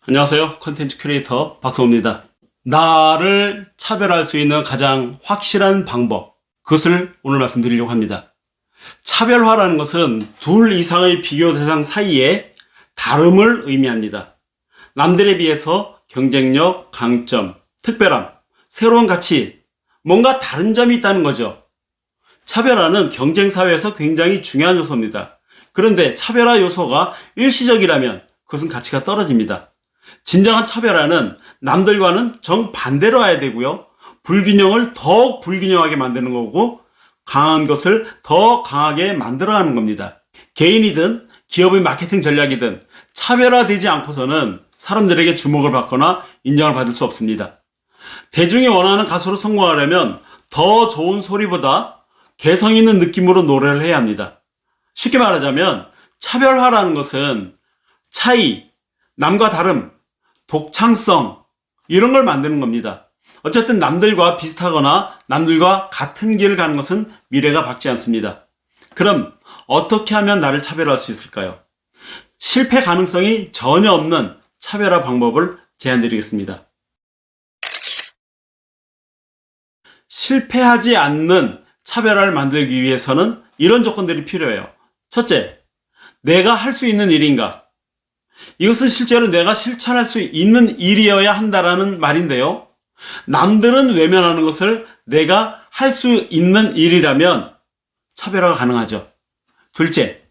안녕하세요. 컨텐츠 크리에이터 박성호입니다. 나를 차별할 수 있는 가장 확실한 방법, 그것을 오늘 말씀드리려고 합니다. 차별화라는 것은 둘 이상의 비교 대상 사이에 다름을 의미합니다. 남들에 비해서 경쟁력, 강점, 특별함, 새로운 가치, 뭔가 다른 점이 있다는 거죠. 차별화는 경쟁사회에서 굉장히 중요한 요소입니다. 그런데 차별화 요소가 일시적이라면 그것은 가치가 떨어집니다. 진정한 차별화는 남들과는 정반대로 와야 되고요. 불균형을 더욱 불균형하게 만드는 거고, 강한 것을 더 강하게 만들어가는 겁니다. 개인이든 기업의 마케팅 전략이든 차별화되지 않고서는 사람들에게 주목을 받거나 인정을 받을 수 없습니다. 대중이 원하는 가수로 성공하려면 더 좋은 소리보다 개성 있는 느낌으로 노래를 해야 합니다. 쉽게 말하자면 차별화라는 것은 차이, 남과 다름, 독창성, 이런 걸 만드는 겁니다. 어쨌든 남들과 비슷하거나 남들과 같은 길을 가는 것은 미래가 밝지 않습니다. 그럼 어떻게 하면 나를 차별화할 수 있을까요? 실패 가능성이 전혀 없는 차별화 방법을 제안드리겠습니다. 실패하지 않는 차별화를 만들기 위해서는 이런 조건들이 필요해요. 첫째, 내가 할 수 있는 일인가? 이것은 실제로 내가 실천할 수 있는 일이어야 한다라는 말인데요. 남들은 외면하는 것을 내가 할 수 있는 일이라면 차별화가 가능하죠. 둘째,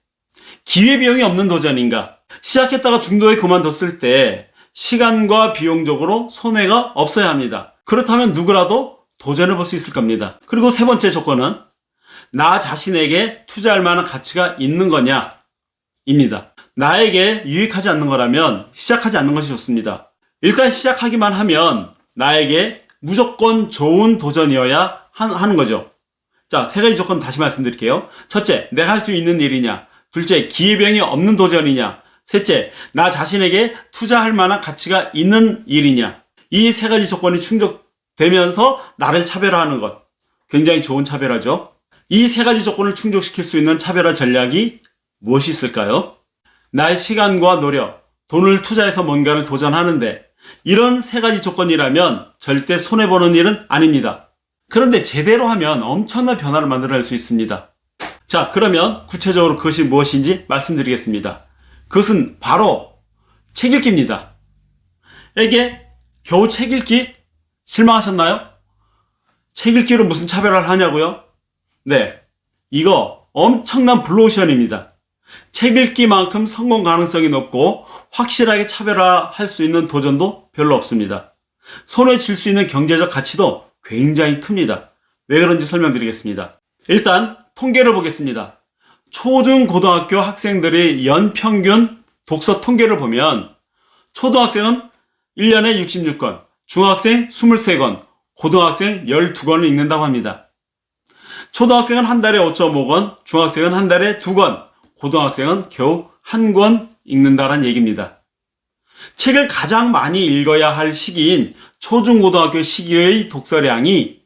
기회비용이 없는 도전인가? 시작했다가 중도에 그만뒀을 때 시간과 비용적으로 손해가 없어야 합니다. 그렇다면 누구라도 도전해볼 수 있을 겁니다. 그리고 세 번째 조건은 나 자신에게 투자할 만한 가치가 있는 거냐? 입니다. 나에게 유익하지 않는 거라면 시작하지 않는 것이 좋습니다. 일단 시작하기만 하면 나에게 무조건 좋은 도전이어야 하는 거죠. 자, 세 가지 조건 다시 말씀드릴게요. 첫째, 내가 할 수 있는 일이냐? 둘째, 기회비용이 없는 도전이냐? 셋째, 나 자신에게 투자할 만한 가치가 있는 일이냐? 이 세 가지 조건이 충족되면서 나를 차별화하는 것. 굉장히 좋은 차별화죠. 이 세 가지 조건을 충족시킬 수 있는 차별화 전략이 무엇이 있을까요? 나의 시간과 노력, 돈을 투자해서 뭔가를 도전하는데 이런 세 가지 조건이라면 절대 손해보는 일은 아닙니다. 그런데 제대로 하면 엄청난 변화를 만들어낼 수 있습니다. 자, 그러면 구체적으로 그것이 무엇인지 말씀드리겠습니다. 그것은 바로 책 읽기입니다. 이게 겨우 책 읽기? 실망하셨나요? 책 읽기로 무슨 차별화를 하냐고요? 네, 이거 엄청난 블루오션입니다. 책 읽기만큼 성공 가능성이 높고 확실하게 차별화할 수 있는 도전도 별로 없습니다. 손에 쥘 수 있는 경제적 가치도 굉장히 큽니다. 왜 그런지 설명드리겠습니다. 일단 통계를 보겠습니다. 초중고등학교 학생들의 연평균 독서 통계를 보면 초등학생은 1년에 66권, 중학생 23권, 고등학생 12권을 읽는다고 합니다. 초등학생은 한 달에 5.5권, 중학생은 한 달에 2권, 고등학생은 겨우 1권 읽는다는 얘기입니다. 책을 가장 많이 읽어야 할 시기인 초중고등학교 시기의 독서량이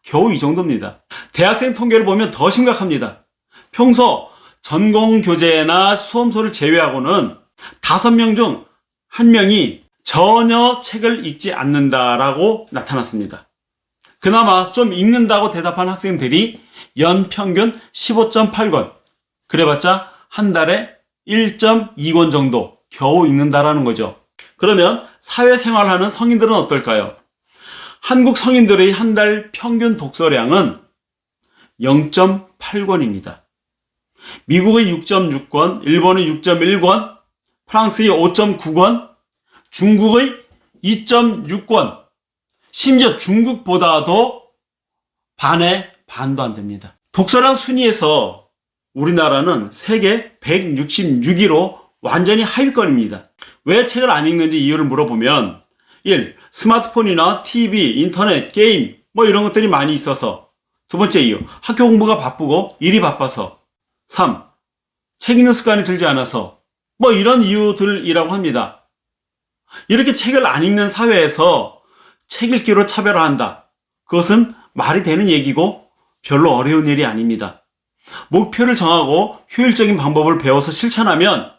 겨우 이 정도입니다. 대학생 통계를 보면 더 심각합니다. 평소 전공 교재나 수험서를 제외하고는 5명 중 1명이 전혀 책을 읽지 않는다라고 나타났습니다. 그나마 좀 읽는다고 대답한 학생들이 연평균 15.8권, 그래봤자 한 달에 1.2권 정도 겨우 읽는다라는 거죠. 그러면 사회생활하는 성인들은 어떨까요? 한국 성인들의 한 달 평균 독서량은 0.8권입니다. 미국의 6.6권, 일본의 6.1권, 프랑스의 5.9권, 중국의 2.6권, 심지어 중국보다도 반의 반도 안 됩니다. 독서량 순위에서 우리나라는 세계 166위로 완전히 하위권입니다. 왜 책을 안 읽는지 이유를 물어보면 1. 스마트폰이나 TV, 인터넷, 게임 이런 것들이 많이 있어서. 두 번째 이유, 학교 공부가 바쁘고 일이 바빠서. 3. 책 읽는 습관이 들지 않아서. 이런 이유들이라고 합니다. 이렇게 책을 안 읽는 사회에서 책 읽기로 차별화한다. 그것은 말이 되는 얘기고 별로 어려운 일이 아닙니다. 목표를 정하고 효율적인 방법을 배워서 실천하면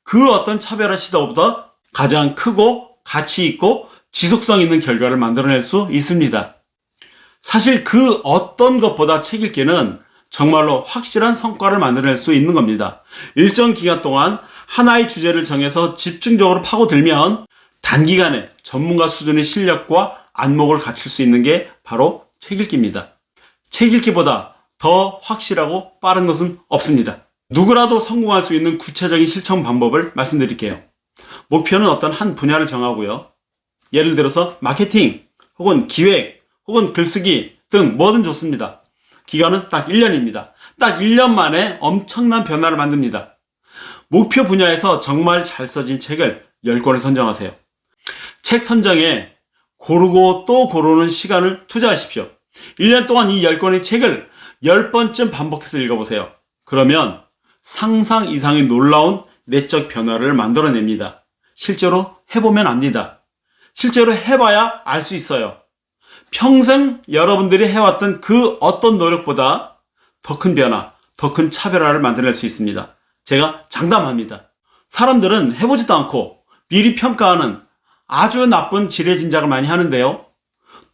그 어떤 차별화 시도보다 가장 크고 가치 있고 지속성 있는 결과를 만들어낼 수 있습니다. 사실 그 어떤 것보다 책 읽기는 정말로 확실한 성과를 만들어낼 수 있는 겁니다. 일정 기간 동안 하나의 주제를 정해서 집중적으로 파고들면 단기간에 전문가 수준의 실력과 안목을 갖출 수 있는 게 바로 책 읽기입니다. 책 읽기보다 더 확실하고 빠른 것은 없습니다. 누구라도 성공할 수 있는 구체적인 실천 방법을 말씀드릴게요. 목표는 어떤 한 분야를 정하고요. 예를 들어서 마케팅, 혹은 기획, 혹은 글쓰기 등 뭐든 좋습니다. 기간은 딱 1년입니다. 딱 1년 만에 엄청난 변화를 만듭니다. 목표 분야에서 정말 잘 써진 책을 10권을 선정하세요. 책 선정에 고르고 또 고르는 시간을 투자하십시오. 1년 동안 이 10권의 책을 10번쯤 반복해서 읽어보세요. 그러면 상상 이상의 놀라운 내적 변화를 만들어냅니다. 실제로 해보면 압니다. 실제로 해봐야 알 수 있어요. 평생 여러분들이 해왔던 그 어떤 노력보다 더 큰 변화, 더 큰 차별화를 만들어낼 수 있습니다. 제가 장담합니다. 사람들은 해보지도 않고 미리 평가하는 아주 나쁜 지레짐작을 많이 하는데요.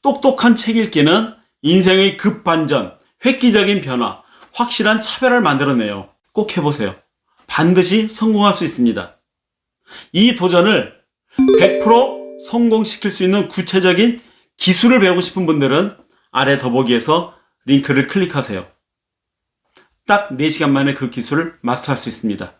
똑똑한 책 읽기는 인생의 급반전, 획기적인 변화, 확실한 차별화를 만들어내요. 꼭 해보세요. 반드시 성공할 수 있습니다. 이 도전을 100% 성공시킬 수 있는 구체적인 기술을 배우고 싶은 분들은 아래 더보기에서 링크를 클릭하세요. 딱 4시간 만에 그 기술을 마스터할 수 있습니다.